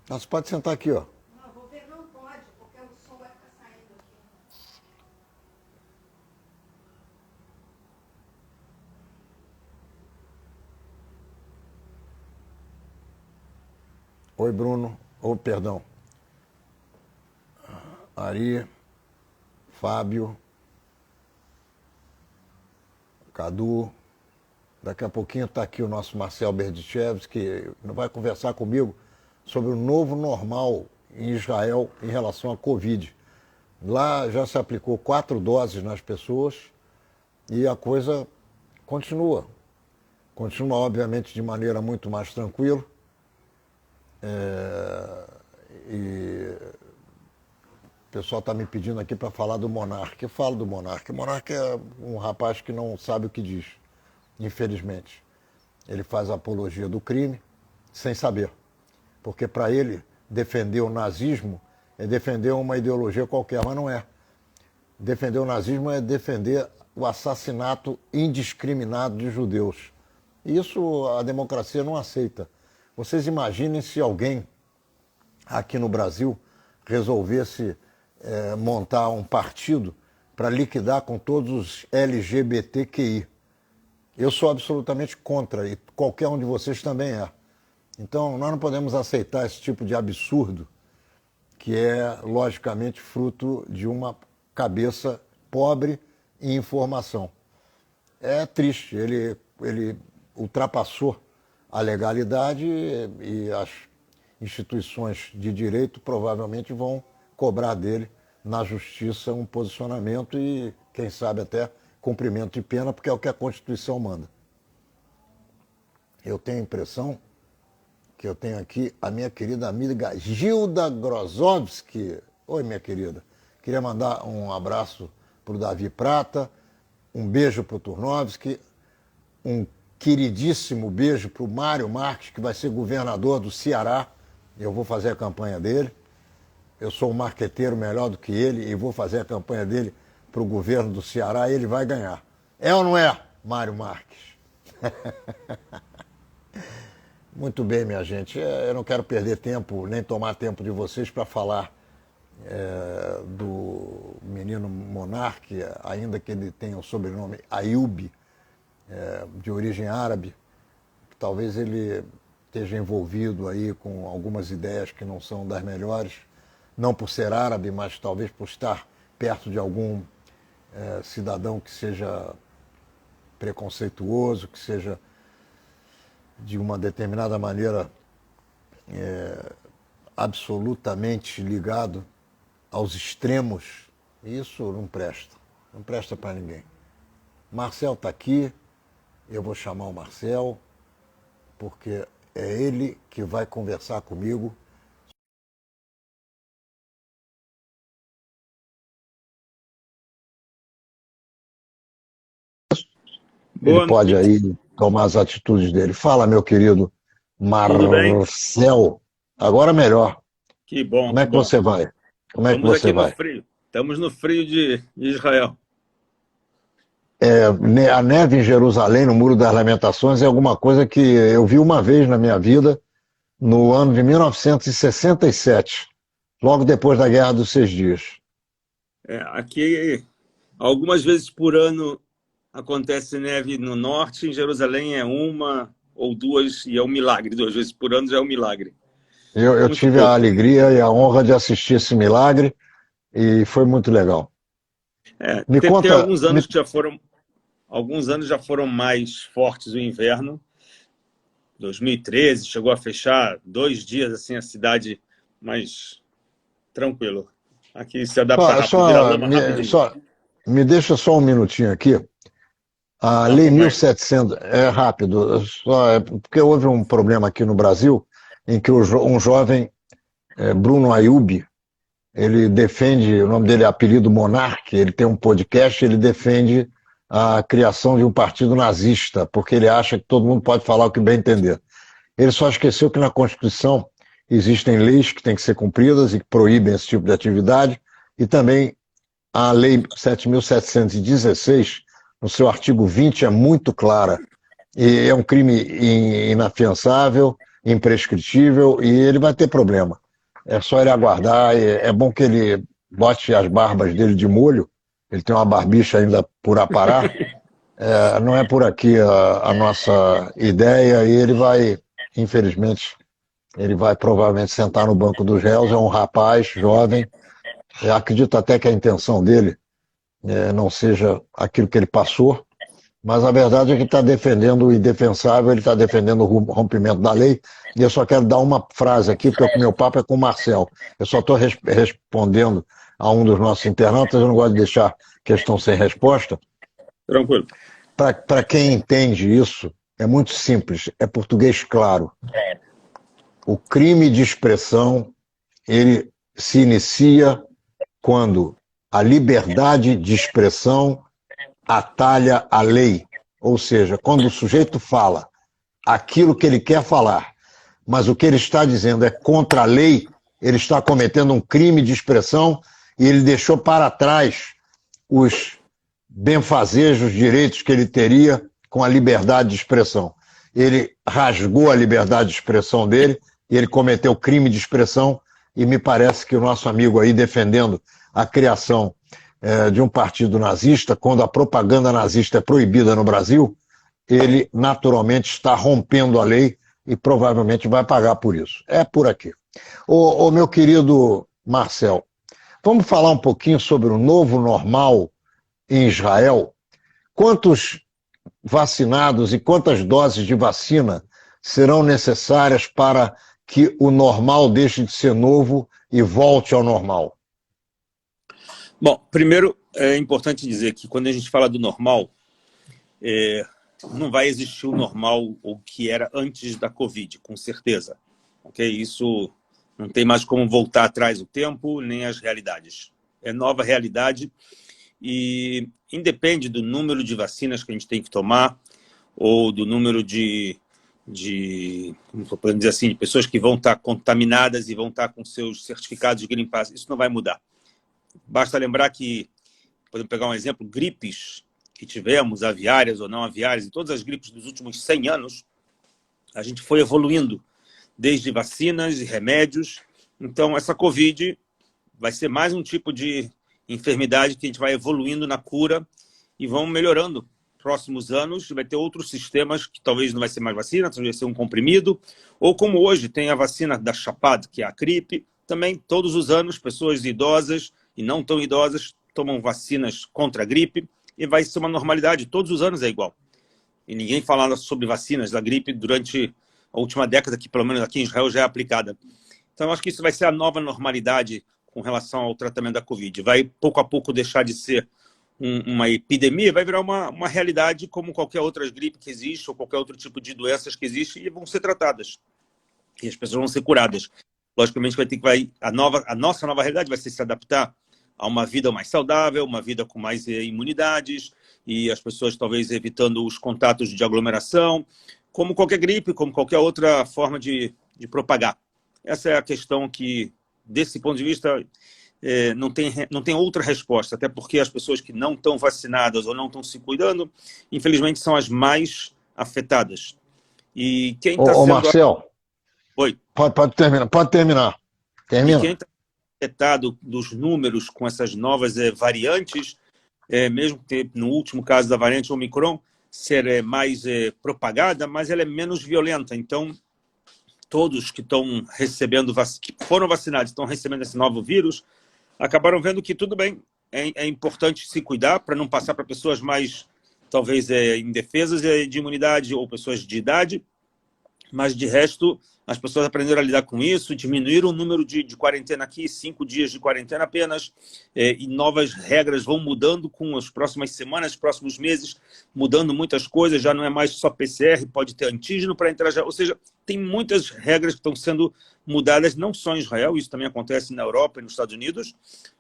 Você pode sentar aqui, ó. Não, vou ver, não pode, porque o som vai ficar saindo aqui. Oi, Bruno. Perdão. Ari, Fábio, Cadu. Daqui a pouquinho está aqui o nosso Marcel Berdichevski, que vai conversar comigo sobre o novo normal em Israel em relação à Covid. Lá já se aplicou 4 doses nas pessoas e a coisa continua. Continua, obviamente, de maneira muito mais tranquila. E o pessoal está me pedindo aqui para falar do Monark. Eu falo do Monark. O Monark é um rapaz que não sabe o que diz, infelizmente. Ele faz apologia do crime sem saber. Porque para ele, defender o nazismo é defender uma ideologia qualquer, mas não é. Defender o nazismo é defender o assassinato indiscriminado de judeus. Isso a democracia não aceita. Vocês imaginem se alguém aqui no Brasil resolvesse montar um partido para liquidar com todos os LGBTQI. Eu sou absolutamente contra, e qualquer um de vocês também é. Então, nós não podemos aceitar esse tipo de absurdo, que é, logicamente, fruto de uma cabeça pobre em informação. É triste, ele ultrapassou a legalidade e as instituições de direito provavelmente vão cobrar dele na justiça um posicionamento e, quem sabe, até cumprimento de pena, porque é o que a Constituição manda. Eu tenho a impressão que eu tenho aqui a minha querida amiga Gilda Grozovski. Oi, minha querida. Queria mandar um abraço para o Davi Prata, um beijo para o Turnovski, um queridíssimo beijo para o Mário Marques, que vai ser governador do Ceará. Eu vou fazer a campanha dele. Eu sou um marqueteiro melhor do que ele e vou fazer a campanha dele para o governo do Ceará e ele vai ganhar. É ou não é, Mário Marques? Muito bem, minha gente. Eu não quero perder tempo, nem tomar tempo de vocês para falar do menino Monark, ainda que ele tenha o sobrenome Ayoub, de origem árabe. Talvez ele esteja envolvido aí com algumas ideias que não são das melhores, não por ser árabe, mas talvez por estar perto de algum cidadão que seja preconceituoso, que seja de uma determinada maneira absolutamente ligado aos extremos. Isso não presta para ninguém. Marcel está aqui, eu vou chamar o Marcel, porque é ele que vai conversar comigo. Ele Boa pode noite, aí tomar as atitudes dele. Fala, meu querido tudo bem? Marcel. Agora melhor. Que bom, Como é que que bom. você vai? Como é que Estamos você aqui no vai? frio. Estamos no frio de Israel. A neve em Jerusalém, no Muro das Lamentações, é alguma coisa que eu vi uma vez na minha vida, no ano de 1967, logo depois da Guerra dos 6 Dias. Aqui, algumas vezes por ano, acontece neve no norte. Em Jerusalém é uma ou duas, e é um milagre. 2 vezes por ano já é um milagre. Eu Muito tive a pouco. alegria e a honra de assistir esse milagre e foi muito legal. Me Tem conta, alguns anos que já foram, alguns anos já foram mais fortes o inverno. 2013 chegou a fechar 2 dias assim a cidade mais tranquilo. Aqui se adapta só, rápido, vira só, lama me, rapidinho. só, me deixa só um minutinho aqui. A Tá Lei bom, vai. 1700, é rápido, porque houve um problema aqui no Brasil em que um jovem, Bruno Ayoub, ele defende, o nome dele é apelido Monark, ele tem um podcast, ele defende a criação de um partido nazista, porque ele acha que todo mundo pode falar o que bem entender. Ele só esqueceu que na Constituição existem leis que têm que ser cumpridas e que proíbem esse tipo de atividade, e também a Lei 7.716, no seu artigo 20, é muito clara. E é um crime inafiançável imprescritível e ele vai ter problema. É só ele aguardar. É bom que ele bote as barbas dele de molho. Ele tem uma barbicha ainda por aparar. Não é por aqui a nossa ideia e ele vai, infelizmente, ele vai provavelmente sentar no banco dos réus. É um rapaz jovem. Eu acredito até que a intenção dele não seja aquilo que ele passou, mas a verdade é que ele está defendendo o indefensável, ele está defendendo o rompimento da lei. E eu só quero dar uma frase aqui, porque o meu papo é com o Marcel. Eu só estou respondendo a um dos nossos internautas, eu não gosto de deixar questão sem resposta. Tranquilo. Para quem entende isso, é muito simples, é português claro. O crime de expressão, ele se inicia quando a liberdade de expressão atalha a lei. Ou seja, quando o sujeito fala aquilo que ele quer falar, mas o que ele está dizendo é contra a lei, ele está cometendo um crime de expressão e ele deixou para trás os benfazejos direitos que ele teria com a liberdade de expressão. Ele rasgou a liberdade de expressão dele e ele cometeu crime de expressão e me parece que o nosso amigo aí defendendo a criação de um partido nazista, quando a propaganda nazista é proibida no Brasil, ele naturalmente está rompendo a lei e provavelmente vai pagar por isso. É por aqui. Ô meu querido Marcel, vamos falar um pouquinho sobre o novo normal em Israel? Quantos vacinados e quantas doses de vacina serão necessárias para que o normal deixe de ser novo e volte ao normal? Bom, primeiro é importante dizer que quando a gente fala do normal, não vai existir o normal o que era antes da Covid, com certeza. Okay? Isso não tem mais como voltar atrás o tempo, nem as realidades. É nova realidade e independe do número de vacinas que a gente tem que tomar ou do número como podemos dizer assim, de pessoas que vão estar contaminadas e vão estar com seus certificados de Green Pass. Isso não vai mudar. Basta lembrar que, podemos pegar um exemplo, gripes que tivemos, aviárias ou não aviárias, e todas as gripes dos últimos 100 anos, a gente foi evoluindo, desde vacinas e remédios. Então, essa Covid vai ser mais um tipo de enfermidade que a gente vai evoluindo na cura e vão melhorando. Próximos anos, vai ter outros sistemas que talvez não vai ser mais vacina, talvez vai ser um comprimido, ou como hoje tem a vacina da Chapad, que é a gripe, também todos os anos pessoas idosas e não tão idosas tomam vacinas contra a gripe e vai ser uma normalidade, todos os anos é igual. E ninguém falava sobre vacinas da gripe durante a última década, que pelo menos aqui em Israel já é aplicada. Então eu acho que isso vai ser a nova normalidade com relação ao tratamento da Covid. Vai pouco a pouco deixar de ser uma epidemia, vai virar uma realidade como qualquer outra gripe que existe ou qualquer outro tipo de doenças que existe e vão ser tratadas. E as pessoas vão ser curadas. Logicamente a nossa nova realidade vai ser se adaptar a uma vida mais saudável, uma vida com mais imunidades e as pessoas talvez evitando os contatos de aglomeração, como qualquer gripe, como qualquer outra forma de propagar. Essa é a questão que, desse ponto de vista, não tem outra resposta, até porque as pessoas que não estão vacinadas ou não estão se cuidando, infelizmente, são as mais afetadas. E quem está sendo... Marcel, Oi. Pode terminar. Termina. E quem está afetado dos números com essas novas variantes, mesmo que no último caso da variante Omicron, ser mais propagada, mas ela é menos violenta. Então, todos que estão recebendo, que foram vacinados, estão recebendo esse novo vírus, acabaram vendo que tudo bem, é importante se cuidar para não passar para pessoas mais, talvez, indefesas de imunidade ou pessoas de idade, mas de resto, as pessoas aprenderam a lidar com isso, diminuíram o número de quarentena aqui, 5 dias de quarentena apenas, e novas regras vão mudando com as próximas semanas, próximos meses, mudando muitas coisas, já não é mais só PCR, pode ter antígeno para entrar, ou seja, tem muitas regras que estão sendo mudadas, não só em Israel, isso também acontece na Europa e nos Estados Unidos,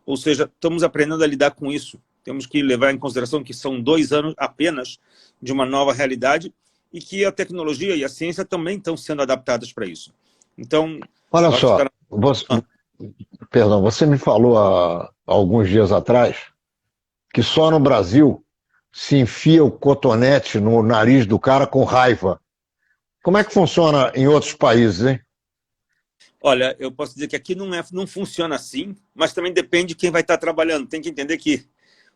ou seja, estamos aprendendo a lidar com isso. Temos que levar em consideração que são 2 anos apenas de uma nova realidade, e que a tecnologia e a ciência também estão sendo adaptadas para isso. Então, olha só, você me falou há alguns dias atrás que só no Brasil se enfia o cotonete no nariz do cara com raiva. Como é que funciona em outros países, hein? Olha, eu posso dizer que aqui não funciona assim, mas também depende de quem vai estar trabalhando. Tem que entender que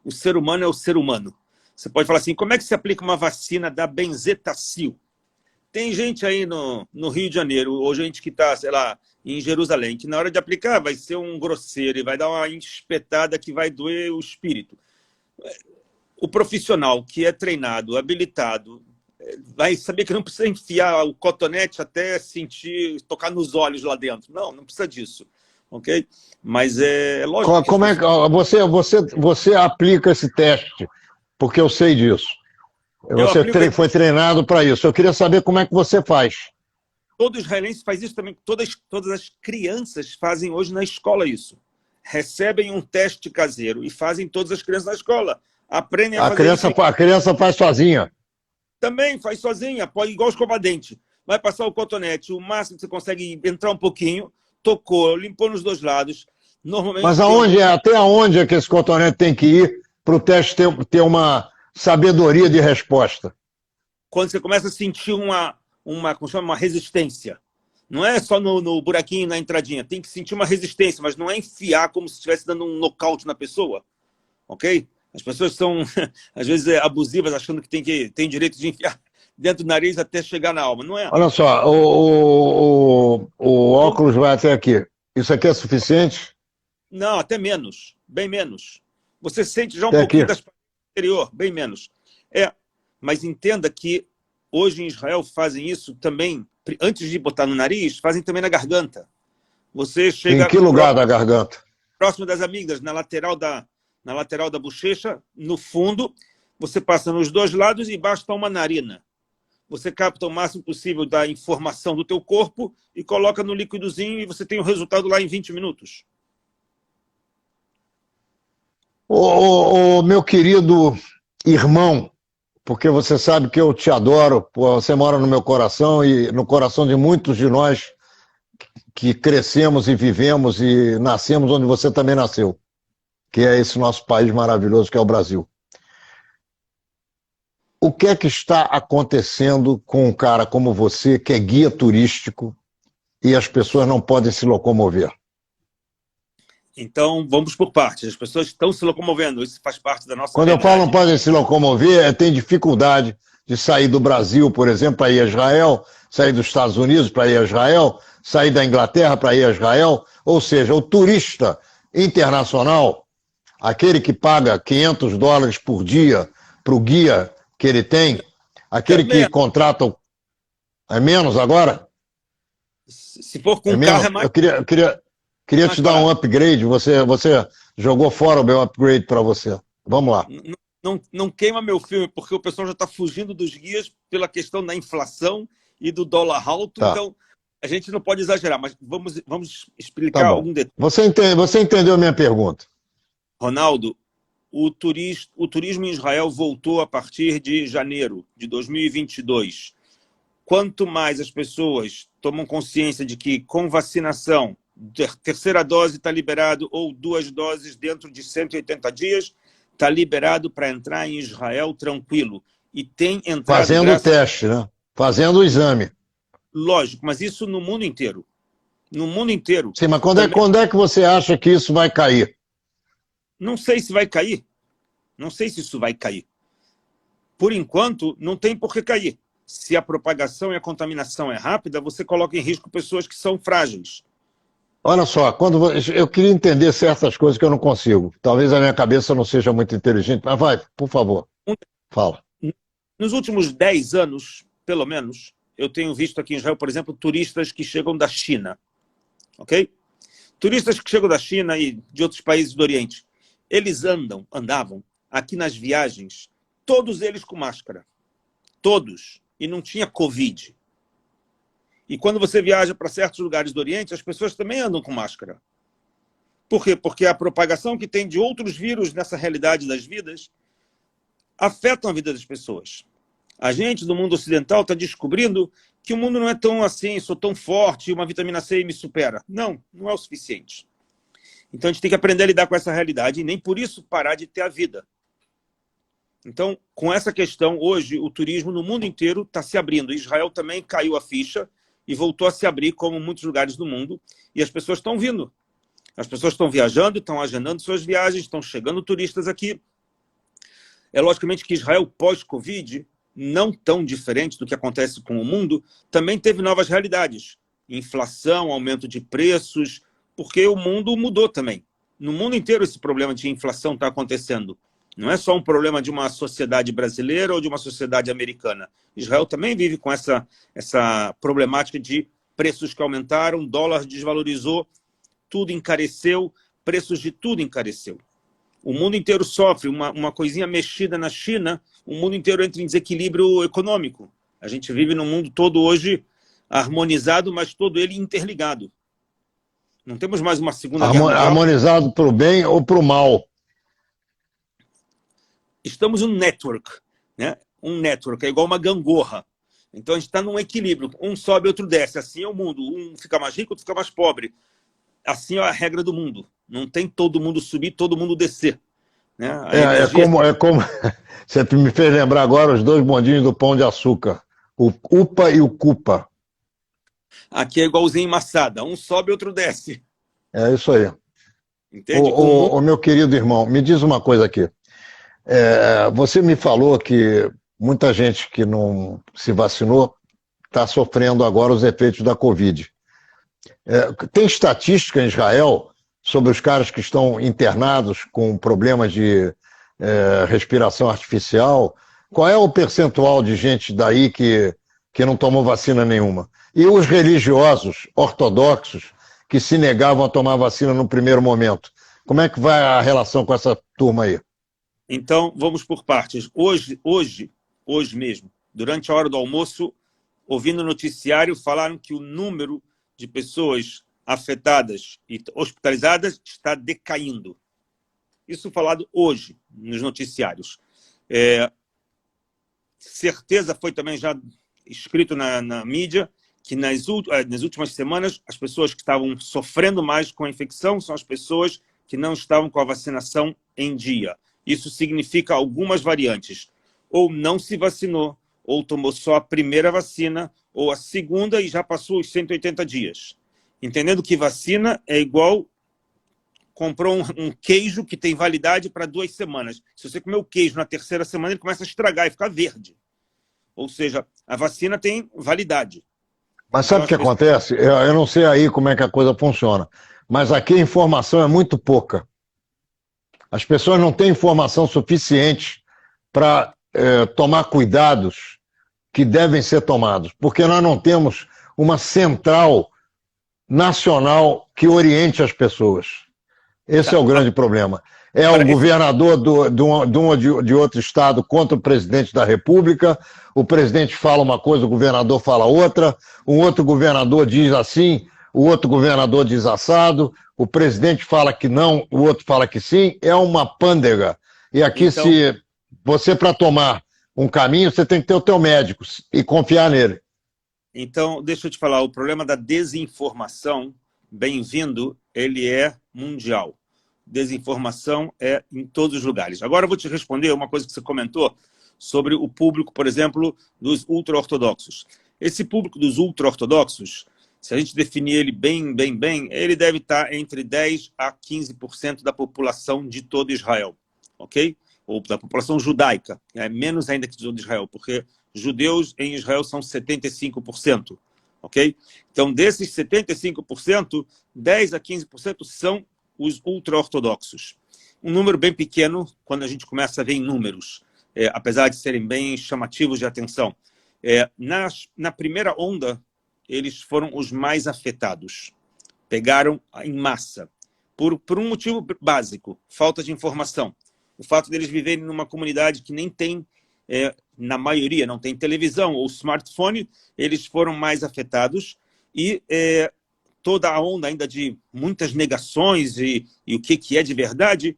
o ser humano é o ser humano. Você pode falar assim, como é que se aplica uma vacina da Benzetacil? Tem gente aí no Rio de Janeiro, ou gente que está, sei lá, em Jerusalém, que na hora de aplicar vai ser um grosseiro e vai dar uma espetada que vai doer o espírito. O profissional que é treinado, habilitado, vai saber que não precisa enfiar o cotonete até sentir, tocar nos olhos lá dentro. Não precisa disso, ok? Mas é lógico que... Como é que você aplica esse teste? Porque eu sei disso. Eu Você aplico... foi treinado para isso. Eu queria saber como é que você faz. Todo israelense faz isso também. Todas as crianças fazem hoje na escola isso. Recebem um teste caseiro e fazem todas as crianças na escola. Aprendem a fazer isso. A criança faz sozinha. Também faz sozinha, pode igual escova-dente. Vai passar o cotonete, o máximo que você consegue entrar um pouquinho, tocou, limpou nos dois lados. Normalmente. Mas até aonde é que esse cotonete tem que ir para o teste ter uma sabedoria de resposta? Quando você começa a sentir como chama, uma resistência. Não é só no buraquinho, na entradinha. Tem que sentir uma resistência, mas não é enfiar como se estivesse dando um nocaute na pessoa. Ok? As pessoas são, às vezes, abusivas, achando que tem direito de enfiar dentro do nariz até chegar na alma. Não é. Olha só, o óculos vai até aqui. Isso aqui é suficiente? Não, até menos. Bem menos. Você sente já um até pouquinho aqui. das partes exterior, bem menos. Mas entenda que hoje em Israel fazem isso também, antes de botar no nariz, fazem também na garganta. Você chega... Em que lugar da garganta? Próximo das amígdalas, na lateral da bochecha, no fundo, você passa nos dois lados e embaixo está uma narina. Você capta o máximo possível da informação do teu corpo e coloca no líquidozinho e você tem o resultado lá em 20 minutos. Meu querido irmão, porque você sabe que eu te adoro, você mora no meu coração e no coração de muitos de nós que crescemos e vivemos e nascemos onde você também nasceu, que é esse nosso país maravilhoso que é o Brasil. O que é que está acontecendo com um cara como você, que é guia turístico, e as pessoas não podem se locomover? Então, vamos por partes. As pessoas estão se locomovendo, isso faz parte da nossa Quando realidade. eu falo não podem se locomover, tem dificuldade de sair do Brasil, por exemplo, para ir a Israel, sair dos Estados Unidos para ir a Israel, sair da Inglaterra para ir a Israel. Ou seja, o turista internacional, aquele que paga $500 por dia para o guia que ele tem, aquele que contrata... É menos agora? Se for com é um menos? carro, é mais... Eu queria te dar um upgrade, você jogou fora o meu upgrade para você. Vamos lá. Não queima meu filme, porque o pessoal já está fugindo dos guias pela questão da inflação e do dólar alto, Tá. Então a gente não pode exagerar, mas vamos explicar algum detalhe. Você entendeu a minha pergunta? Ronaldo, o turismo em Israel voltou a partir de janeiro de 2022. Quanto mais as pessoas tomam consciência de que com vacinação, terceira dose está liberado ou 2 doses dentro de 180 dias, está liberado para entrar em Israel tranquilo. E tem entrado... Fazendo o teste, né? Fazendo o exame. Lógico, mas isso no mundo inteiro. No mundo inteiro. Sim, mas quando é que você acha que isso vai cair? Não sei se vai cair. Não sei se isso vai cair. Por enquanto, não tem por que cair. Se a propagação e a contaminação é rápida, você coloca em risco pessoas que são frágeis. Olha só, eu queria entender certas coisas que eu não consigo. Talvez a minha cabeça não seja muito inteligente, mas vai, por favor, fala. Nos últimos 10 anos, pelo menos, eu tenho visto aqui em Israel, por exemplo, turistas que chegam da China. Ok? Turistas que chegam da China e de outros países do Oriente. Eles andavam aqui nas viagens, todos eles com máscara. Todos. E não tinha Covid. E quando você viaja para certos lugares do Oriente, as pessoas também andam com máscara. Por quê? Porque a propagação que tem de outros vírus nessa realidade das vidas afetam a vida das pessoas. A gente, do mundo ocidental, está descobrindo que o mundo não é tão assim, sou tão forte, uma vitamina C me supera. Não é o suficiente. Então a gente tem que aprender a lidar com essa realidade e nem por isso parar de ter a vida. Então, com essa questão, hoje, o turismo no mundo inteiro está se abrindo. Israel também caiu a ficha e voltou a se abrir, como muitos lugares do mundo, e as pessoas estão vindo. As pessoas estão viajando, estão agendando suas viagens, estão chegando turistas aqui. É logicamente que Israel, pós-Covid, não tão diferente do que acontece com o mundo, também teve novas realidades. Inflação, aumento de preços, porque o mundo mudou também. No mundo inteiro esse problema de inflação está acontecendo. Não é só um problema de uma sociedade brasileira ou de uma sociedade americana. Israel também vive com essa problemática de preços que aumentaram, dólar desvalorizou, tudo encareceu, preços de tudo encareceu. O mundo inteiro sofre, uma coisinha mexida na China, o mundo inteiro entra em desequilíbrio econômico. A gente vive num mundo todo hoje harmonizado, mas todo ele interligado. Não temos mais uma segunda guerra mundial. Harmonizado para o bem ou para o mal? Estamos um network, né? Um network, é igual uma gangorra. Então a gente está num equilíbrio. Um sobe, outro desce. Assim é o mundo. Um fica mais rico, outro fica mais pobre. Assim é a regra do mundo. Não tem todo mundo subir, todo mundo descer. Né? É como... Você me fez lembrar agora os dois bondinhos do Pão de Açúcar. O UPA e o CUPA. Aqui é igualzinho em Massada. Um sobe, outro desce. É isso aí. Entende? O meu querido irmão, me diz uma coisa aqui. Você me falou que muita gente que não se vacinou está sofrendo agora os efeitos da Covid. Tem estatística em Israel sobre os caras que estão internados com problemas de respiração artificial? Qual é o percentual de gente daí que não tomou vacina nenhuma? E os religiosos ortodoxos que se negavam a tomar vacina no primeiro momento? Como é que vai a relação com essa turma aí? Então, vamos por partes. Hoje mesmo, durante a hora do almoço, ouvindo o noticiário, falaram que o número de pessoas afetadas e hospitalizadas está decaindo. Isso falado hoje, nos noticiários. Certeza foi também já escrito na mídia que nas últimas semanas as pessoas que estavam sofrendo mais com a infecção são as pessoas que não estavam com a vacinação em dia. Isso significa algumas variantes. Ou não se vacinou, ou tomou só a primeira vacina, ou a segunda e já passou os 180 dias. Entendendo que vacina é igual comprou um queijo que tem validade para 2 semanas. Se você comer o queijo na terceira semana, ele começa a estragar e ficar verde. Ou seja, a vacina tem validade. Mas sabe o que acontece? Eu não sei aí como é que a coisa funciona, mas aqui a informação é muito pouca. As pessoas não têm informação suficiente para tomar cuidados que devem ser tomados, porque nós não temos uma central nacional que oriente as pessoas. Esse é o grande problema. É o governador de um ou de outro estado contra o presidente da República, o presidente fala uma coisa, o governador fala outra, um outro governador diz assim, o outro governador diz assado, o presidente fala que não, o outro fala que sim, é uma pândega. E aqui, então, se você, para tomar um caminho, você tem que ter o teu médico e confiar nele. Então, deixa eu te falar, o problema da desinformação, bem-vindo, ele é mundial. Desinformação é em todos os lugares. Agora eu vou te responder uma coisa que você comentou sobre o público, por exemplo, dos ultra-ortodoxos. Esse público dos ultra-ortodoxos, se a gente definir ele bem, ele deve estar entre 10% a 15% da população de todo Israel, ok? Ou da população judaica, é menos ainda que de todo Israel, porque judeus em Israel são 75%, ok? Então, desses 75%, 10% a 15% são os ultra-ortodoxos. Um número bem pequeno quando a gente começa a ver em números, apesar de serem bem chamativos de atenção. Na primeira onda, eles foram os mais afetados. Pegaram em massa. Por um motivo básico, falta de informação. O fato deles viverem numa comunidade que nem tem, na maioria, não tem televisão ou smartphone, eles foram mais afetados e toda a onda ainda de muitas negações e o que é de verdade,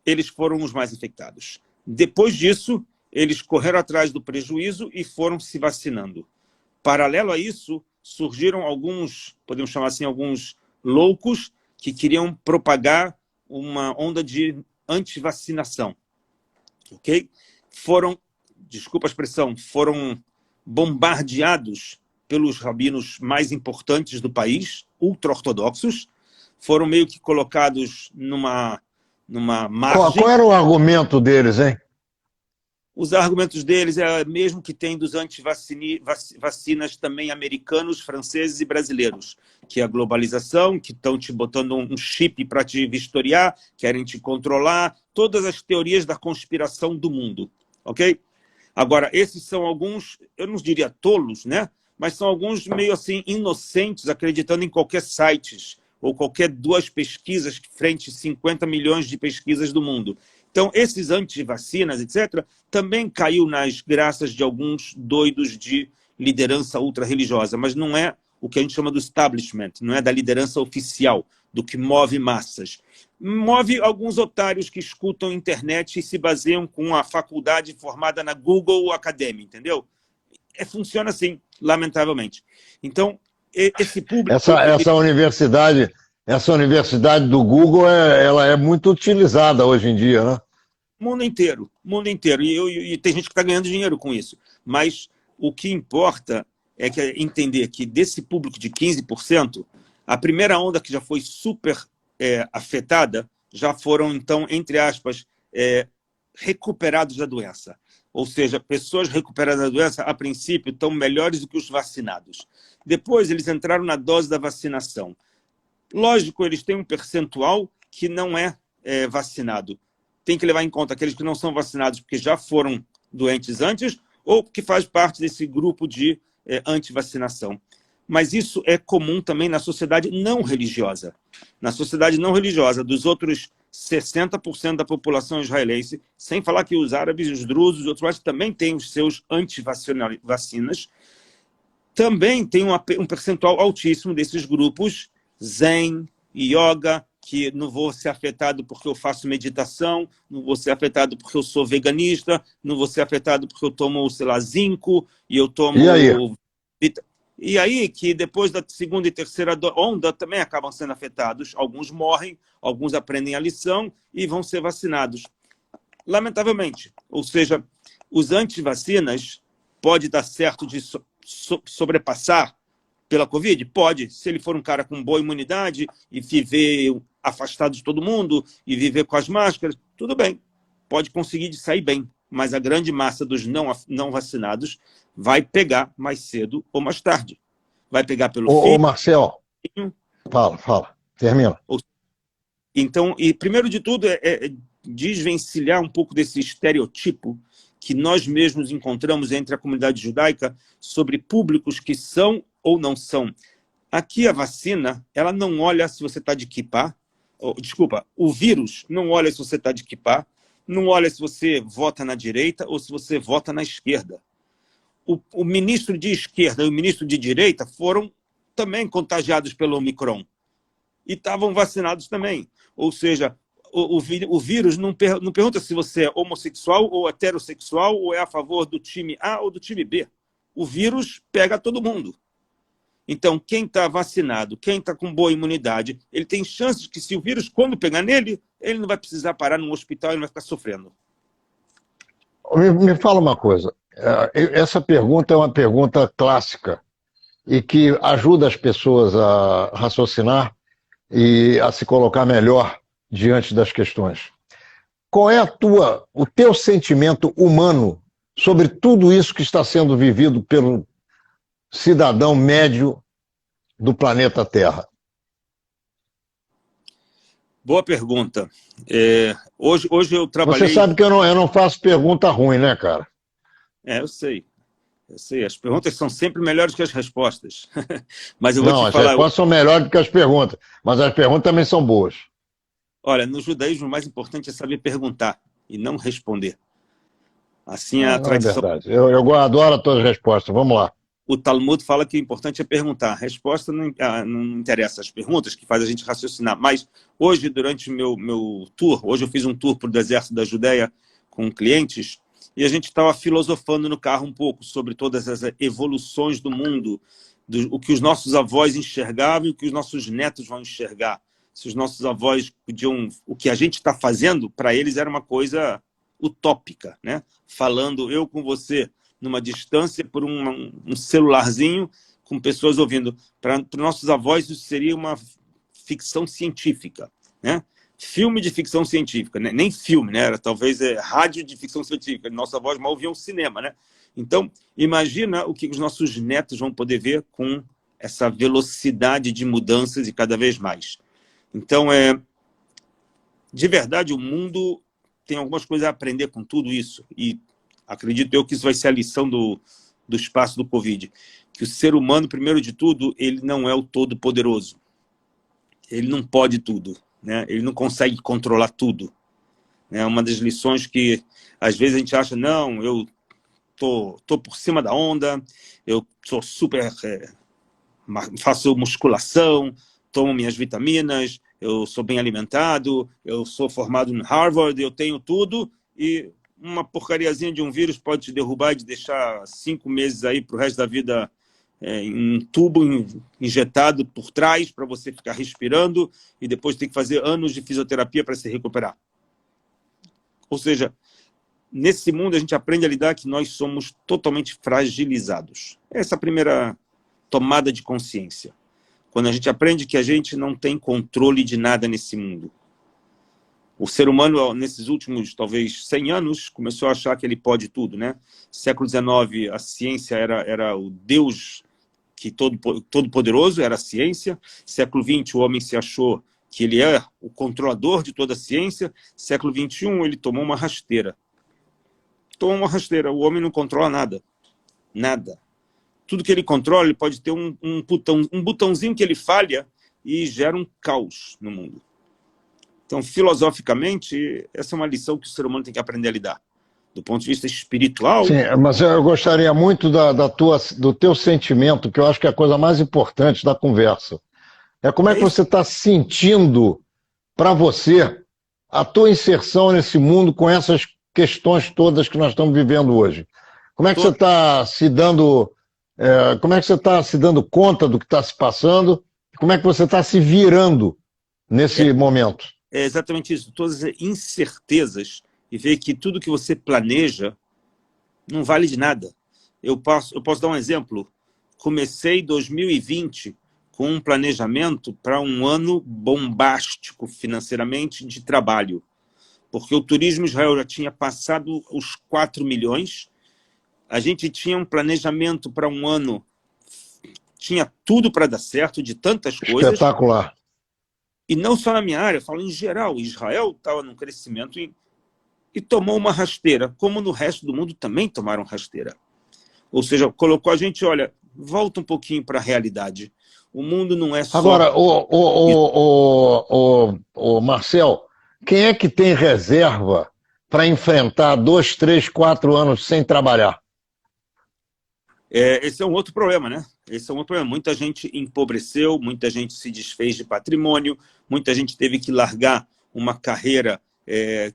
eles foram os mais infectados. Depois disso, eles correram atrás do prejuízo e foram se vacinando. Paralelo a isso, surgiram alguns, podemos chamar assim, alguns loucos que queriam propagar uma onda de antivacinação. Ok? foram, desculpa a expressão, foram bombardeados pelos rabinos mais importantes do país, ultra-ortodoxos, foram meio que colocados numa margem. Qual era o argumento deles, hein? Os argumentos deles é mesmo que tem dos antivacinas também americanos, franceses e brasileiros, que é a globalização, que estão te botando um chip para te vistoriar, querem te controlar, todas as teorias da conspiração do mundo, ok? Agora, esses são alguns, eu não diria tolos, né? Mas são alguns meio assim inocentes, acreditando em qualquer sites ou qualquer duas pesquisas frente a 50 milhões de pesquisas do mundo. Então, esses antivacinas, etc., também caiu nas graças de alguns doidos de liderança ultra-religiosa, mas não é o que a gente chama do establishment, não é da liderança oficial, do que move massas. Move alguns otários que escutam internet e se baseiam com a faculdade formada na Google Academy, entendeu? Funciona assim, lamentavelmente. Então, esse público... Essa universidade do Google, ela é muito utilizada hoje em dia, né? Mundo inteiro. E tem gente que está ganhando dinheiro com isso. Mas o que importa é entender que desse público de 15%, a primeira onda que já foi super afetada, já foram, então, entre aspas, recuperados da doença. Ou seja, pessoas recuperadas da doença, a princípio, estão melhores do que os vacinados. Depois, eles entraram na dose da vacinação. Lógico, eles têm um percentual que não é vacinado. Tem que levar em conta aqueles que não são vacinados porque já foram doentes antes ou que faz parte desse grupo de antivacinação. Mas isso é comum também na sociedade não religiosa. Na sociedade não religiosa, dos outros 60% da população israelense, sem falar que os árabes, os drusos, os outros também têm os seus antivacinas, também tem um percentual altíssimo desses grupos Zen, Yoga, que não vou ser afetado porque eu faço meditação, não vou ser afetado porque eu sou veganista, não vou ser afetado porque eu tomo, sei lá, zinco, e eu tomo... E aí, que depois da segunda e terceira onda também acabam sendo afetados. Alguns morrem, alguns aprendem a lição e vão ser vacinados. Lamentavelmente. Ou seja, os antivacinas pode dar certo de sobrepassar pela Covid? Pode. Se ele for um cara com boa imunidade e viver afastado de todo mundo e viver com as máscaras, tudo bem. Pode conseguir de sair bem. Mas a grande massa dos não vacinados vai pegar mais cedo ou mais tarde. Vai pegar pelo filho. Ô, Marcel, fala. Termina. Então, e primeiro de tudo é desvencilhar um pouco desse estereotipo que nós mesmos encontramos entre a comunidade judaica sobre públicos que são ou não são. Aqui a vacina, ela não olha se você está de kippah, desculpa, o vírus não olha se você está de kippah, não olha se você vota na direita ou se você vota na esquerda. O ministro de esquerda e o ministro de direita foram também contagiados pelo Omicron e estavam vacinados também. Ou seja, o vírus não pergunta se você é homossexual ou heterossexual ou é a favor do time A ou do time B. O vírus pega todo mundo. Então, quem está vacinado, quem está com boa imunidade, ele tem chances que se o vírus, quando pegar nele, ele não vai precisar parar num hospital e não vai ficar sofrendo. Me fala uma coisa. Essa pergunta é uma pergunta clássica e que ajuda as pessoas a raciocinar e a se colocar melhor diante das questões. Qual é o teu sentimento humano sobre tudo isso que está sendo vivido pelo cidadão médio do planeta Terra? Boa pergunta. Hoje eu trabalhei... Você sabe que eu não faço pergunta ruim, né, cara? Eu sei. As perguntas são sempre melhores que as respostas. Mas eu vou te falar... As respostas são melhores do que as perguntas, mas as perguntas também são boas. Olha, no judaísmo o mais importante é saber perguntar e não responder. Assim é a tradição. É verdade. Eu adoro as tuas respostas. Vamos lá. O Talmud fala que o importante é perguntar. A resposta não interessa. As perguntas que faz a gente raciocinar. Mas hoje, durante o meu tour, hoje eu fiz um tour para o deserto da Judéia com clientes e a gente estava filosofando no carro um pouco sobre todas as evoluções do mundo, o que os nossos avós enxergavam e o que os nossos netos vão enxergar. Se os nossos avós podiam... O que a gente está fazendo, para eles era uma coisa utópica, né? Falando eu com você numa distância por um celularzinho com pessoas ouvindo. Para nossos avós isso seria uma ficção científica, né? Filme de ficção científica, né? Nem filme, né? Era talvez rádio de ficção científica. Nossos avós mal ouviam cinema, né? Então, imagina o que os nossos netos vão poder ver com essa velocidade de mudanças e cada vez mais. Então, de verdade, o mundo tem algumas coisas a aprender com tudo isso. E acredito eu que isso vai ser a lição do espaço do Covid. Que o ser humano, primeiro de tudo, ele não é o todo-poderoso. Ele não pode tudo, né? Ele não consegue controlar tudo. É uma das lições que, às vezes, a gente acha, não, eu tô por cima da onda, eu sou super... faço musculação, tomo minhas vitaminas, eu sou bem alimentado, eu sou formado em Harvard, eu tenho tudo, e uma porcariazinha de um vírus pode te derrubar e te deixar 5 meses aí para o resto da vida em um tubo injetado por trás para você ficar respirando e depois ter que fazer anos de fisioterapia para se recuperar. Ou seja, nesse mundo a gente aprende a lidar que nós somos totalmente fragilizados. Essa é a primeira tomada de consciência. Quando a gente aprende que a gente não tem controle de nada nesse mundo. O ser humano, nesses últimos, talvez, 100 anos, começou a achar que ele pode tudo, né? Século XIX, a ciência era o Deus que todo-poderoso, era a ciência. Século XX, o homem se achou que ele é o controlador de toda a ciência. Século XXI, ele tomou uma rasteira. Tomou uma rasteira. O homem não controla nada. Nada. Tudo que ele controla, ele pode ter um botãozinho que ele falha e gera um caos no mundo. Então, filosoficamente, essa é uma lição que o ser humano tem que aprender a lidar. Do ponto de vista espiritual... Sim, mas eu gostaria muito do teu sentimento, que eu acho que é a coisa mais importante da conversa. Como é que você está sentindo, para você, a tua inserção nesse mundo com essas questões todas que nós estamos vivendo hoje? Como é que você está se dando... como é que você está se dando conta do que está se passando? Como é que você está se virando nesse momento? É exatamente isso. Todas as incertezas e ver que tudo que você planeja não vale de nada. Eu posso dar um exemplo. Comecei 2020 com um planejamento para um ano bombástico financeiramente de trabalho. Porque o turismo em Israel já tinha passado os 4 milhões. A gente tinha um planejamento para um ano, tinha tudo para dar certo, de tantas coisas. Espetacular. E não só na minha área, eu falo em geral. Israel estava num crescimento e tomou uma rasteira, como no resto do mundo também tomaram rasteira. Ou seja, colocou a gente, olha, volta um pouquinho para a realidade. O mundo não é só... Agora, Marcel, quem é que tem reserva para enfrentar 2, 3, 4 anos sem trabalhar? Esse é um outro problema, né? Esse é um outro problema. Muita gente empobreceu, muita gente se desfez de patrimônio, muita gente teve que largar uma carreira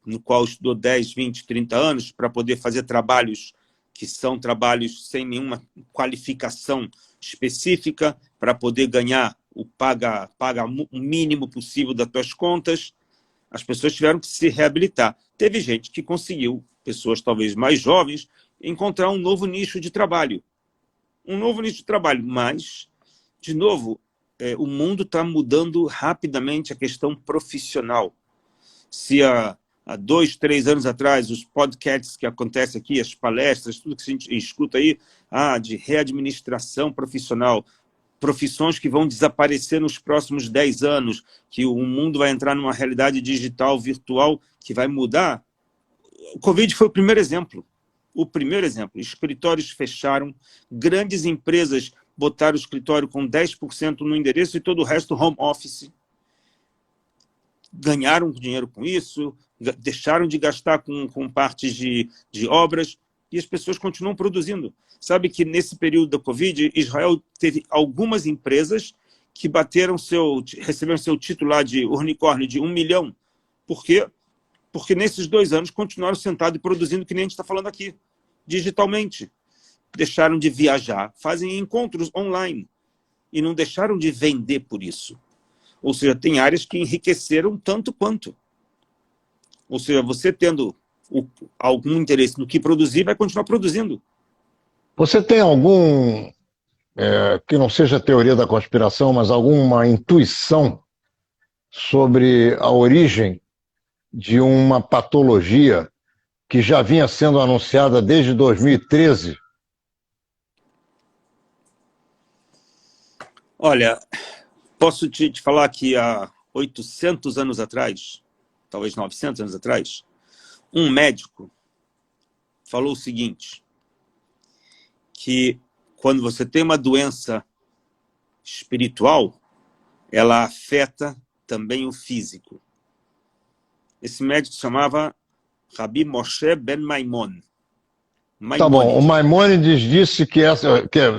no qual estudou 10, 20, 30 anos para poder fazer trabalhos que são trabalhos sem nenhuma qualificação específica, para poder ganhar o paga o mínimo possível das tuas contas. As pessoas tiveram que se reabilitar. Teve gente que conseguiu, pessoas talvez mais jovens, encontrar um novo nicho de trabalho. Um novo nicho de trabalho, mas, de novo, o mundo está mudando rapidamente a questão profissional. Se há 2, 3 anos atrás, os podcasts que acontecem aqui, as palestras, tudo que a gente escuta aí, de readministração profissional, profissões que vão desaparecer nos próximos 10 anos, que o mundo vai entrar numa realidade digital, virtual, que vai mudar. O Covid foi o primeiro exemplo. O primeiro exemplo. Escritórios fecharam, grandes empresas botaram o escritório com 10% no endereço e todo o resto home office. Ganharam dinheiro com isso, deixaram de gastar com partes de obras e as pessoas continuam produzindo. Sabe que nesse período da Covid, Israel teve algumas empresas que receberam seu título lá de unicórnio de 1 milhão. Por quê? Porque nesses 2 anos continuaram sentados e produzindo que nem a gente está falando aqui, digitalmente. Deixaram de viajar, fazem encontros online e não deixaram de vender por isso. Ou seja, tem áreas que enriqueceram tanto quanto. Ou seja, você tendo algum interesse no que produzir, vai continuar produzindo. Você tem algum, que não seja teoria da conspiração, mas alguma intuição sobre a origem de uma patologia que já vinha sendo anunciada desde 2013? Olha, posso te falar que há 800 anos atrás, talvez 900 anos atrás, um médico falou o seguinte, que quando você tem uma doença espiritual, ela afeta também o físico. Esse médico se chamava Rabi Moshe Ben Maimon. Tá bom, o Maimônides. Maimônides disse que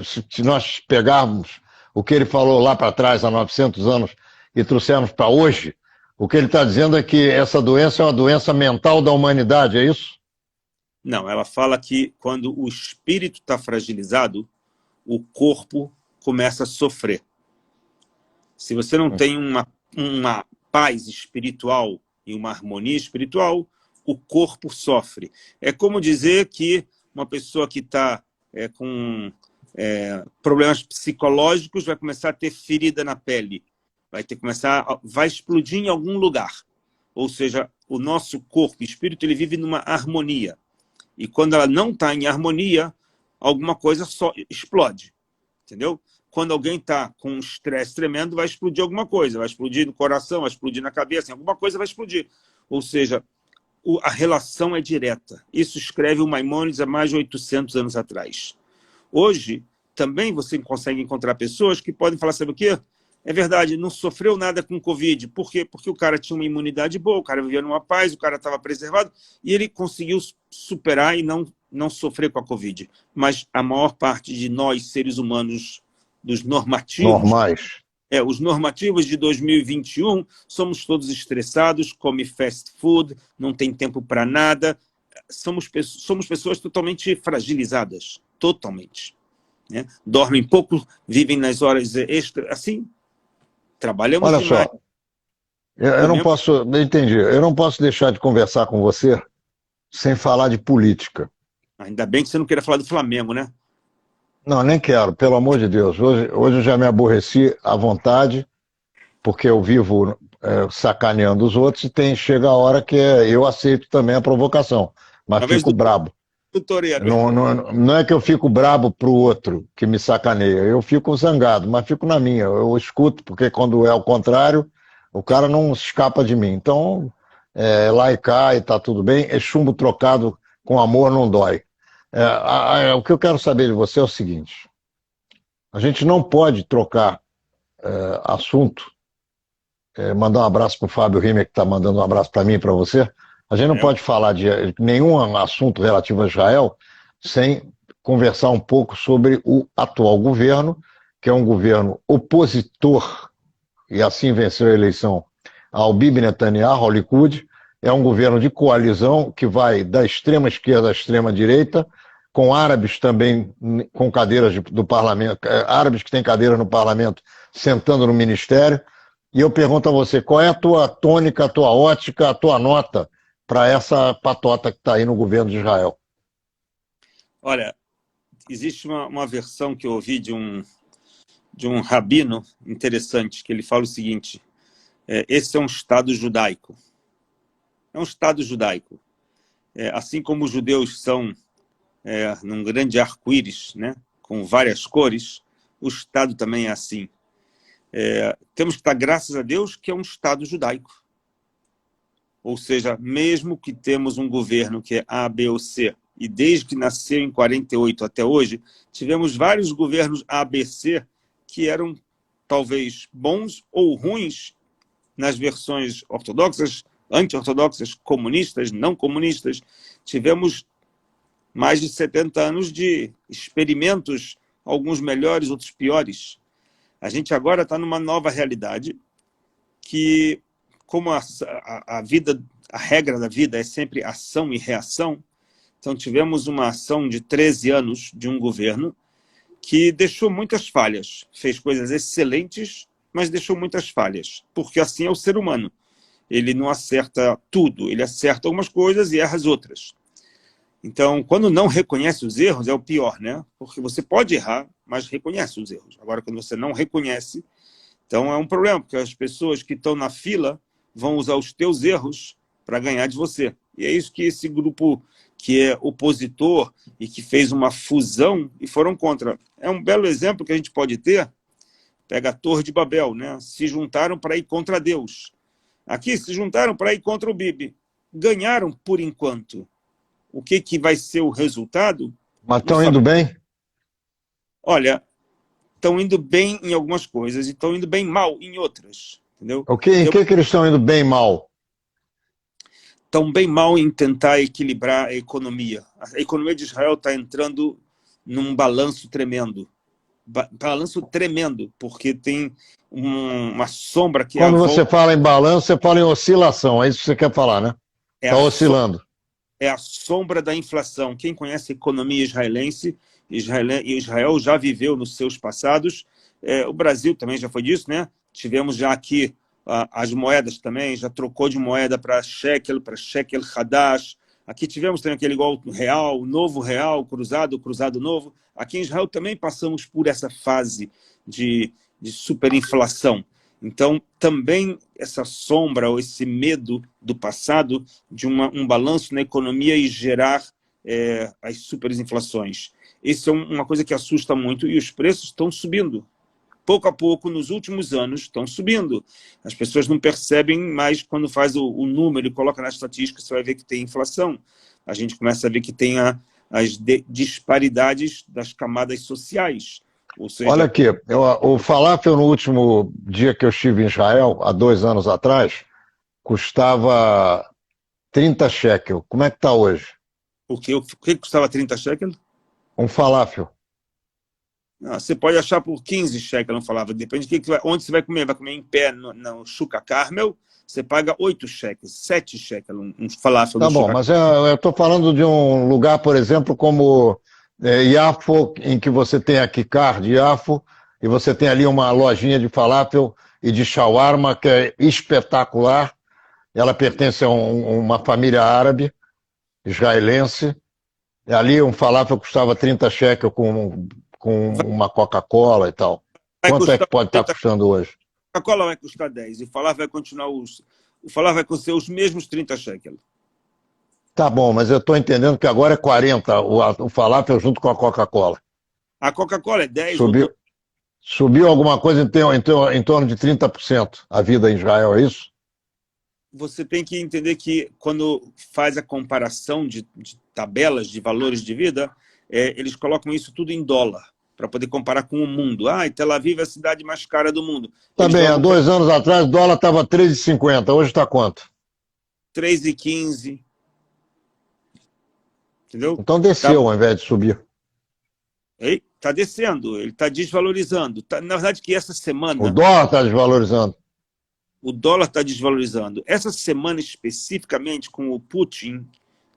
se nós pegarmos o que ele falou lá para trás, há 900 anos, e trouxermos para hoje, o que ele está dizendo é que essa doença é uma doença mental da humanidade, é isso? Não, ela fala que quando o espírito está fragilizado, o corpo começa a sofrer. Se você não tem uma paz espiritual e uma harmonia espiritual, o corpo sofre. É como dizer que uma pessoa que está com problemas psicológicos vai começar a ter ferida na pele, vai explodir em algum lugar. Ou seja, o nosso corpo e espírito ele vive numa harmonia. E quando ela não está em harmonia, alguma coisa só explode. Entendeu? Quando alguém está com um estresse tremendo, vai explodir alguma coisa. Vai explodir no coração, vai explodir na cabeça, alguma coisa vai explodir. Ou seja, a relação é direta. Isso escreve o Maimônides há mais de 800 anos atrás. Hoje, também você consegue encontrar pessoas que podem falar, sabe o quê? É verdade, não sofreu nada com Covid. Por quê? Porque o cara tinha uma imunidade boa, o cara vivia numa paz, o cara estava preservado e ele conseguiu superar e não sofrer com a Covid. Mas a maior parte de nós, seres humanos, dos normativos, Normais. os normativos de 2021, somos todos estressados, come fast food, não tem tempo para nada. Somos pessoas totalmente fragilizadas, totalmente. Né? Dormem pouco, vivem nas horas extras, assim, trabalhamos Olha demais. só, eu não posso, entendi, eu não posso deixar de conversar com você sem falar de política. Ainda bem que você não queira falar do Flamengo, né? Não, nem quero, pelo amor de Deus. Hoje eu já me aborreci à vontade, porque eu vivo sacaneando os outros e chega a hora que eu aceito também a provocação, mas Talvez fico brabo. do Toreiro. Não é que eu fico brabo pro outro que me sacaneia, eu fico zangado, mas fico na minha. Eu escuto, porque quando é ao contrário, o cara não escapa de mim. Então, lá e cá e tá tudo bem, é chumbo trocado com amor não dói. O que eu quero saber de você é o seguinte: a gente não pode trocar assunto, mandar um abraço para o Fábio Rimer, que está mandando um abraço para mim e para você. A gente não pode falar de nenhum assunto relativo a Israel sem conversar um pouco sobre o atual governo, que é um governo opositor, e assim venceu a eleição, ao Bibi Netanyahu, ao Likud. É um governo de coalizão que vai da extrema esquerda à extrema direita, com árabes também com cadeiras do parlamento, árabes que têm cadeiras no parlamento sentando no ministério. E eu pergunto a você, qual é a tua tônica, a tua ótica, a tua nota para essa patota que está aí no governo de Israel? Olha, existe uma versão que eu ouvi de um rabino interessante, que ele fala o seguinte, esse é um Estado judaico. É um Estado judaico. Assim como os judeus são num grande arco-íris, né, com várias cores, o Estado também é assim. Temos que dar graças a Deus que é um Estado judaico. Ou seja, mesmo que temos um governo que é A, B ou C, e desde que nasceu em 48 até hoje, tivemos vários governos A, B, C que eram talvez bons ou ruins nas versões ortodoxas, anti-ortodoxas, comunistas, não comunistas. Tivemos mais de 70 anos de experimentos, alguns melhores, outros piores. A gente agora está numa nova realidade que, como a vida, a regra da vida é sempre ação e reação, então tivemos uma ação de 13 anos de um governo que deixou muitas falhas, fez coisas excelentes, mas deixou muitas falhas, porque assim é o ser humano. ele não acerta tudo, ele acerta algumas coisas e erra as outras. Então, quando não reconhece os erros, é o pior, né? Porque você pode errar, mas reconhece os erros. Agora, quando você não reconhece, então é um problema, porque as pessoas que estão na fila vão usar os teus erros para ganhar de você. E é isso que esse grupo que é opositor e que fez uma fusão e foram contra. É um belo exemplo que a gente pode ter. Pega a Torre de Babel, né? Se juntaram para ir contra Deus. Aqui se juntaram para ir contra o Bibi. Ganharam por enquanto. O que vai ser o resultado? Mas estão indo bem? Olha, estão indo bem em algumas coisas e estão indo bem mal em outras. Entendeu? Em que eles estão indo bem mal? Estão bem mal em tentar equilibrar a economia. A economia de Israel está entrando num balanço tremendo. Balanço tremendo, porque tem uma sombra que Quando você fala em balanço, você fala em oscilação. É isso que você quer falar, né? Está oscilando. É a sombra da inflação. Quem conhece a economia israelense, Israel já viveu nos seus passados. O Brasil também já foi disso, né? Tivemos já aqui as moedas também, já trocou de moeda para shekel hadash. Aqui tivemos também aquele igual real, novo real, cruzado novo. Aqui em Israel também passamos por essa fase de superinflação. Então, também essa sombra ou esse medo do passado de um balanço na economia e gerar as superinflações. Isso é uma coisa que assusta muito e os preços estão subindo. Pouco a pouco, nos últimos anos, estão subindo. As pessoas não percebem mais quando faz o número e coloca na estatística, você vai ver que tem inflação. A gente começa a ver que tem as disparidades das camadas sociais. Ou seja, olha aqui, o falafel no último dia que eu estive em Israel, há 2 anos atrás, custava 30 shekel. Como é que está hoje? o que custava 30 shekel? Um falafel. Você pode achar por 15 shekel, não falava. Depende de onde você vai comer. Vai comer em pé no Shuka Carmel, você paga 8 shekels, 7 shekels, um falafel. Tá bom, mas eu estou falando de um lugar, por exemplo, como Yafo, em que você tem a Kikar de Yafo, e você tem ali uma lojinha de falafel e de shawarma que é espetacular. Ela pertence a uma família árabe, israelense. E ali um falafel custava 30 shekel com uma Coca-Cola e tal. Quanto é que pode estar custando hoje? A Coca-Cola vai custar 10 e o falafel vai continuar o falafel vai custar os mesmos 30 shekels. Tá bom, mas eu estou entendendo que agora é 40 o falafel junto com a Coca-Cola. A Coca-Cola é 10. Subiu alguma coisa em torno de 30% a vida em Israel, é isso? Você tem que entender que quando faz a comparação de tabelas de valores de vida, eles colocam isso tudo em dólar, para poder comparar com o mundo. E Tel Aviv é a cidade mais cara do mundo. Tá bem, há 2 anos atrás o dólar estava 3,50, hoje está quanto? 3,15. Entendeu? Então desceu ao invés de subir. Está descendo, ele está desvalorizando. Na verdade, que essa semana... O dólar está desvalorizando. O dólar está desvalorizando. Essa semana, especificamente, com o Putin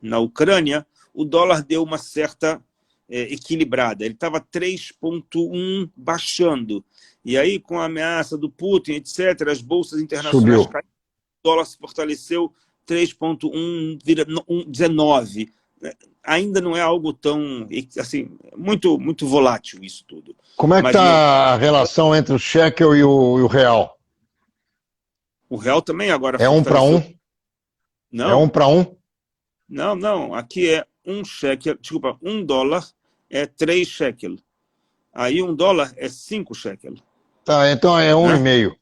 na Ucrânia, o dólar deu uma certa equilibrada. Ele estava 3,1 baixando. E aí, com a ameaça do Putin, etc., as bolsas internacionais caíram, o dólar se fortaleceu 3,1, vira 19. Ainda não é algo tão, assim, muito volátil isso tudo. Como é que está a relação entre o shekel e o real? O real também agora... É 1 para 1? Não. É 1 para 1? Não. Aqui é 1 shekel, desculpa, 1 dólar é 3 shekel. Aí 1 dólar é 5 shekel. Tá, então é 1,5.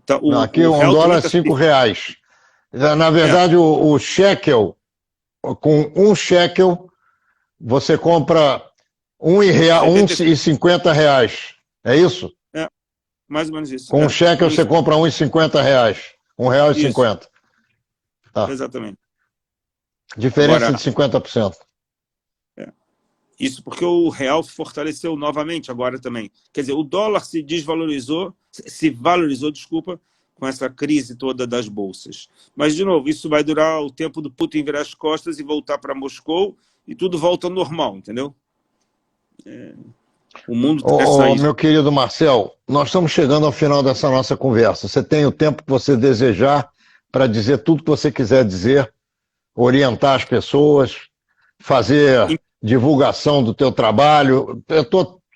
Tá, aqui 1 dólar é 5 reais. Na verdade, o shekel, com 1 shekel, você compra 1,50 reais. É isso? Mais ou menos isso. Com 1 shekel você compra 1,50 reais. R$1,50. Tá. Exatamente. Diferença de 50%. Isso porque o real fortaleceu novamente agora também. Quer dizer, o dólar se valorizou, desculpa, com essa crise toda das bolsas. Mas, de novo, isso vai durar o tempo do Putin virar as costas e voltar para Moscou e tudo volta ao normal, entendeu? O mundo... Meu querido Marcel, nós estamos chegando ao final dessa nossa conversa. Você tem o tempo que você desejar para dizer tudo que você quiser dizer, orientar as pessoas, fazer divulgação do teu trabalho.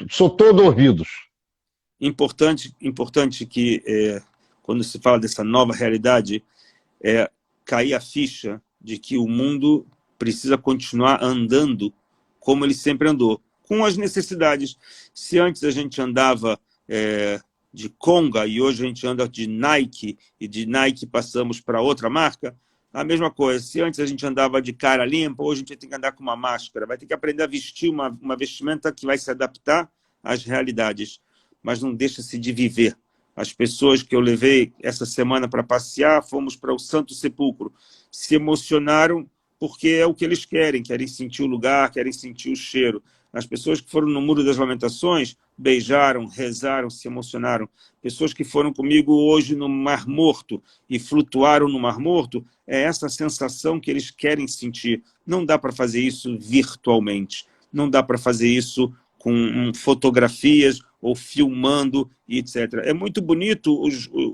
Sou todo ouvidos. Importante que, quando se fala dessa nova realidade, cair a ficha de que o mundo precisa continuar andando como ele sempre andou, com as necessidades. Se antes a gente andava de Conga e hoje a gente anda de Nike, e de Nike passamos para outra marca, a mesma coisa. Se antes a gente andava de cara limpa, hoje a gente tem que andar com uma máscara, vai ter que aprender a vestir uma vestimenta que vai se adaptar às realidades, mas não deixa-se de viver. As pessoas que eu levei essa semana para passear, fomos para o Santo Sepulcro, se emocionaram porque é o que eles querem sentir o lugar, querem sentir o cheiro. As pessoas que foram no Muro das Lamentações beijaram, rezaram, se emocionaram. Pessoas que foram comigo hoje no Mar Morto e flutuaram no Mar Morto, é essa sensação que eles querem sentir. Não dá para fazer isso virtualmente, não dá para fazer isso com fotografias ou filmando, etc. É muito bonito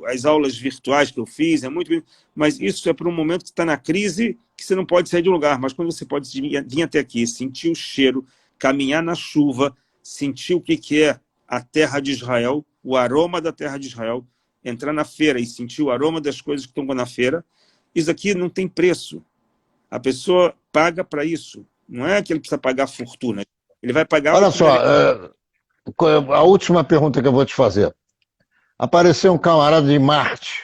as aulas virtuais que eu fiz, é muito bonito, mas isso é para um momento que está na crise, que você não pode sair de um lugar, mas quando você pode vir até aqui, sentir o cheiro, caminhar na chuva, sentir o que é a terra de Israel, o aroma da terra de Israel, entrar na feira e sentir o aroma das coisas que estão na feira, isso aqui não tem preço. A pessoa paga para isso. Não é que ele precisa pagar fortuna. Ele vai pagar... Olha só, a última pergunta que eu vou te fazer. Apareceu um camarada de Marte,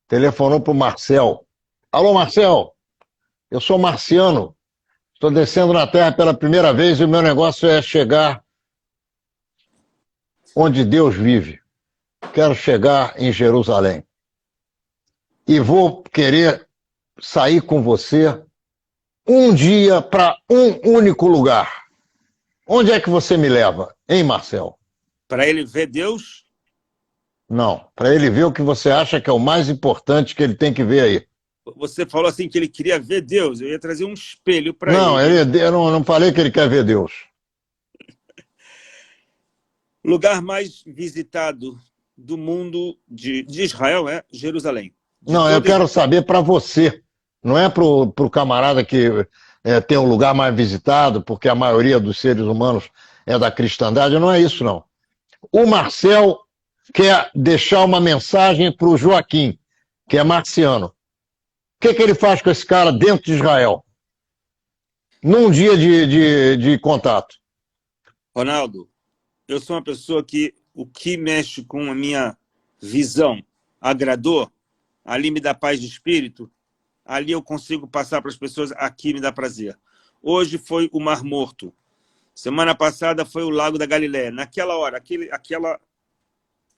telefonou para o Marcel. Alô, Marcel, eu sou marciano, estou descendo na Terra pela primeira vez e o meu negócio é chegar onde Deus vive. Quero chegar em Jerusalém. E vou querer sair com você um dia para um único lugar. Onde é que você me leva, hein, Marcel? Para ele ver Deus? Não, para ele ver o que você acha que é o mais importante que ele tem que ver aí. Você falou assim que ele queria ver Deus. Eu ia trazer um espelho para ele. Não, eu não falei que ele quer ver Deus. O lugar mais visitado do mundo de Israel é Jerusalém. Não, eu quero saber para você. Não é para o camarada que tem um lugar mais visitado, porque a maioria dos seres humanos é da cristandade. Não é isso, não. O Marcel quer deixar uma mensagem para o Joaquim, que é marciano. O que ele faz com esse cara dentro de Israel? Num dia de contato. Ronaldo, eu sou uma pessoa que o que mexe com a minha visão agradou, ali me dá paz de espírito, ali eu consigo passar para as pessoas, aqui me dá prazer. Hoje foi o Mar Morto. Semana passada foi o Lago da Galileia. Naquela hora,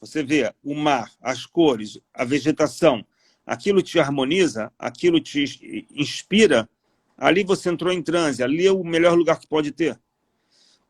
você vê o mar, as cores, a vegetação, aquilo te harmoniza, aquilo te inspira, ali você entrou em transe, ali é o melhor lugar que pode ter.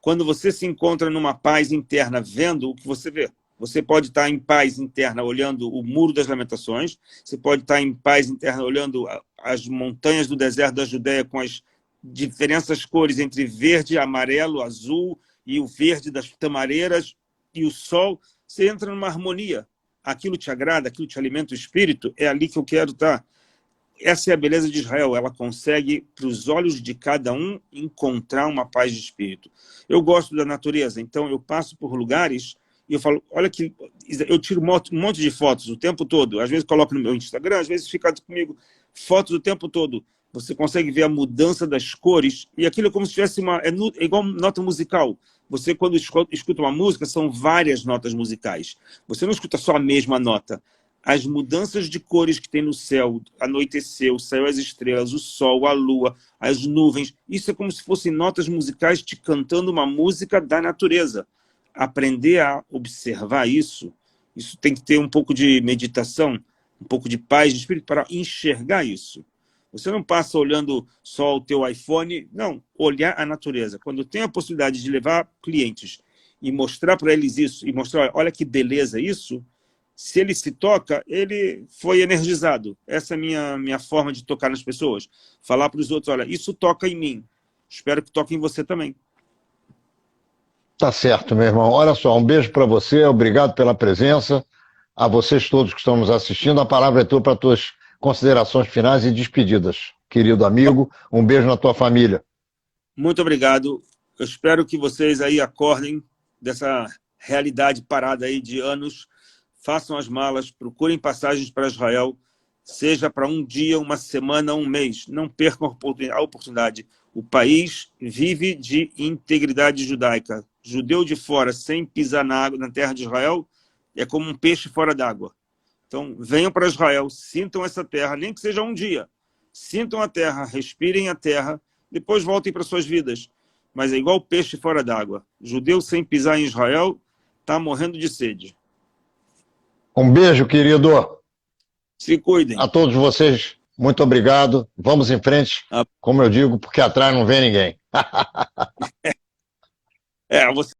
Quando você se encontra numa paz interna, vendo o que você vê. Você pode estar em paz interna olhando o Muro das Lamentações, você pode estar em paz interna olhando as montanhas do deserto da Judéia com as diferentes cores entre verde, amarelo, azul e o verde das tamareiras e o sol. Você entra numa harmonia. Aquilo te agrada, aquilo te alimenta o espírito, é ali que eu quero estar. Essa é a beleza de Israel, ela consegue, para os olhos de cada um, encontrar uma paz de espírito. Eu gosto da natureza, então eu passo por lugares e eu falo, olha que... Eu tiro um monte de fotos o tempo todo, às vezes coloco no meu Instagram, às vezes fica comigo fotos o tempo todo. Você consegue ver a mudança das cores, e aquilo é como se tivesse é igual nota musical. Você, quando escuta uma música, são várias notas musicais. Você não escuta só a mesma nota. As mudanças de cores que tem no céu, anoitecer, o céu, as estrelas, o sol, a lua, as nuvens, isso é como se fossem notas musicais te cantando uma música da natureza. Aprender a observar isso tem que ter um pouco de meditação, um pouco de paz de espírito para enxergar isso. Você não passa olhando só o teu iPhone, não, olhar a natureza. Quando tem a possibilidade de levar clientes e mostrar para eles isso, e mostrar, olha que beleza isso, se ele se toca, ele foi energizado. Essa é a minha forma de tocar nas pessoas. Falar para os outros, olha, isso toca em mim. Espero que toque em você também. Tá certo, meu irmão. Olha só, um beijo para você, obrigado pela presença. A vocês todos que estão nos assistindo, a palavra é tua para tuas considerações finais e despedidas. Querido amigo, um beijo na tua família. Muito obrigado. Eu espero que vocês aí acordem dessa realidade parada aí de anos, façam as malas, procurem passagens para Israel, seja para um dia, uma semana, um mês. Não percam a oportunidade. O país vive de integridade judaica. Judeu de fora, sem pisar na terra de Israel, é como um peixe fora d'água. Então, venham para Israel, sintam essa terra, nem que seja um dia. Sintam a terra, respirem a terra, depois voltem para suas vidas. Mas é igual peixe fora d'água. Judeu sem pisar em Israel está morrendo de sede. Um beijo, querido. Se cuidem. A todos vocês, muito obrigado. Vamos em frente, como eu digo, porque atrás não vem ninguém. Você